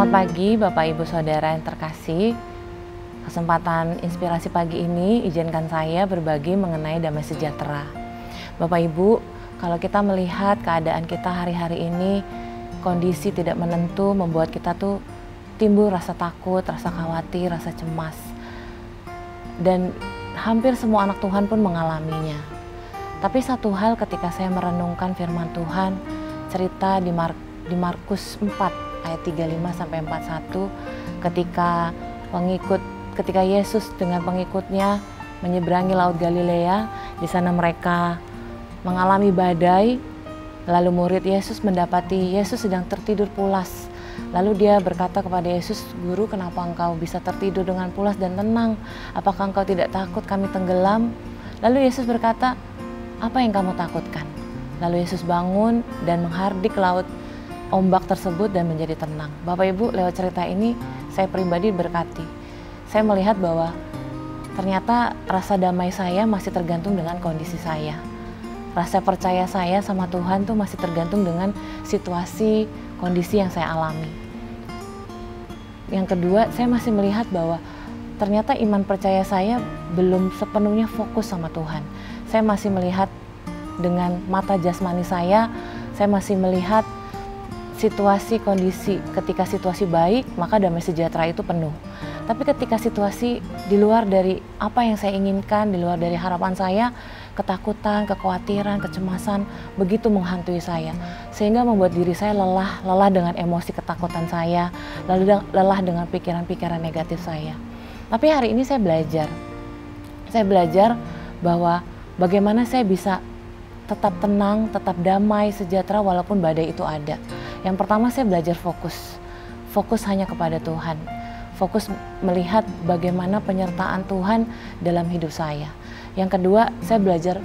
Selamat pagi Bapak Ibu Saudara yang terkasih. Kesempatan inspirasi pagi ini izinkan saya berbagi mengenai damai sejahtera. Bapak Ibu, kalau kita melihat keadaan kita hari-hari ini, kondisi tidak menentu membuat kita tuh timbul rasa takut, rasa khawatir, rasa cemas. Dan hampir semua anak Tuhan pun mengalaminya. Tapi satu hal ketika saya merenungkan firman Tuhan, cerita di Markus 4 ayat 35 sampai 41, ketika Yesus dengan pengikutnya menyeberangi Laut Galilea, di sana mereka mengalami badai. Lalu murid Yesus mendapati Yesus sedang tertidur pulas. Lalu dia berkata kepada Yesus, "Guru, kenapa engkau bisa tertidur dengan pulas dan tenang? Apakah engkau tidak takut kami tenggelam?" Lalu Yesus berkata, "Apa yang kamu takutkan?" Lalu Yesus bangun dan menghardik laut ombak tersebut dan menjadi tenang. Bapak Ibu, lewat cerita ini saya pribadi berkati. Saya melihat bahwa ternyata rasa damai saya masih tergantung dengan kondisi saya. Rasa percaya saya sama Tuhan tuh masih tergantung dengan situasi, kondisi yang saya alami. Yang kedua, saya masih melihat bahwa ternyata iman percaya saya belum sepenuhnya fokus sama Tuhan. Saya masih melihat dengan mata jasmani saya masih melihat situasi, kondisi. Ketika situasi baik, maka damai sejahtera itu penuh. Tapi ketika situasi di luar dari apa yang saya inginkan, di luar dari harapan saya, ketakutan, kekhawatiran, kecemasan begitu menghantui saya, sehingga membuat diri saya lelah dengan emosi ketakutan saya, lalu lelah dengan pikiran-pikiran negatif saya. Tapi hari ini saya belajar bahwa bagaimana saya bisa tetap tenang, tetap damai, sejahtera walaupun badai itu ada. Yang pertama, saya belajar fokus hanya kepada Tuhan, fokus melihat bagaimana penyertaan Tuhan dalam hidup saya. Yang kedua, saya belajar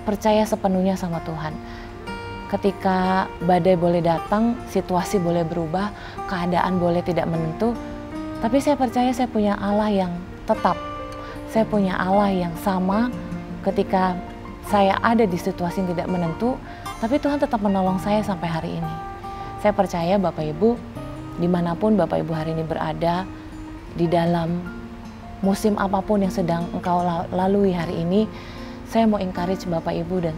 percaya sepenuhnya sama Tuhan. Ketika badai boleh datang, situasi boleh berubah, keadaan boleh tidak menentu, tapi saya percaya saya punya Allah yang tetap. Saya punya Allah yang sama ketika saya ada di situasi yang tidak menentu, tapi Tuhan tetap menolong saya sampai hari ini. Saya percaya Bapak Ibu, dimanapun Bapak Ibu hari ini berada, di dalam musim apapun yang sedang engkau lalui hari ini, saya mau encourage Bapak Ibu dan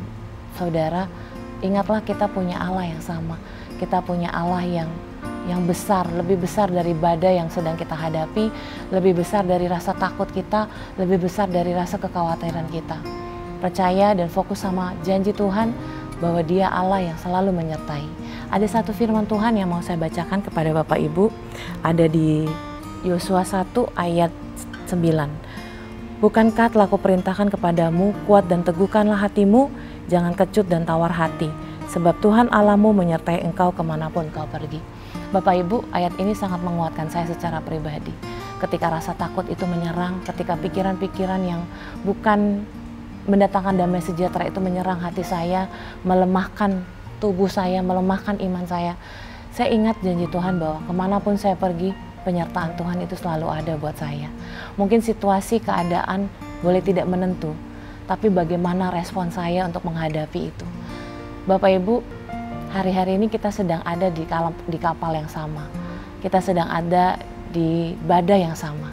Saudara, ingatlah kita punya Allah yang sama. Kita punya Allah yang besar, lebih besar dari badai yang sedang kita hadapi, lebih besar dari rasa takut kita, lebih besar dari rasa kekhawatiran kita. Percaya dan fokus sama janji Tuhan bahwa Dia Allah yang selalu menyertai. Ada satu firman Tuhan yang mau saya bacakan kepada Bapak Ibu, ada di Yosua 1 ayat 9. "Bukankah telah kuperintahkan kepadamu, kuat dan teguhkanlah hatimu, jangan kecut dan tawar hati, sebab Tuhan Allahmu menyertai engkau kemanapun kau pergi." Bapak Ibu, ayat ini sangat menguatkan saya secara pribadi. Ketika rasa takut itu menyerang, ketika pikiran-pikiran yang bukan mendatangkan damai sejahtera itu menyerang hati saya, melemahkan tubuh saya, melemahkan iman saya ingat janji Tuhan bahwa kemanapun saya pergi, penyertaan Tuhan itu selalu ada buat saya. Mungkin situasi, keadaan boleh tidak menentu, tapi bagaimana respon saya untuk menghadapi itu. Bapak Ibu, hari-hari ini kita sedang ada di kapal yang sama, kita sedang ada di badai yang sama,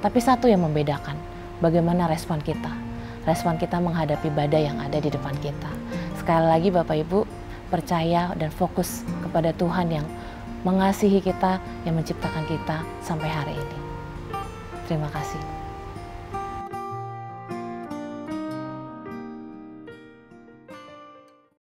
tapi satu yang membedakan, bagaimana respon kita. Respon kita menghadapi badai yang ada di depan kita. Sekali lagi Bapak Ibu, percaya dan fokus kepada Tuhan yang mengasihi kita, yang menciptakan kita sampai hari ini. Terima kasih.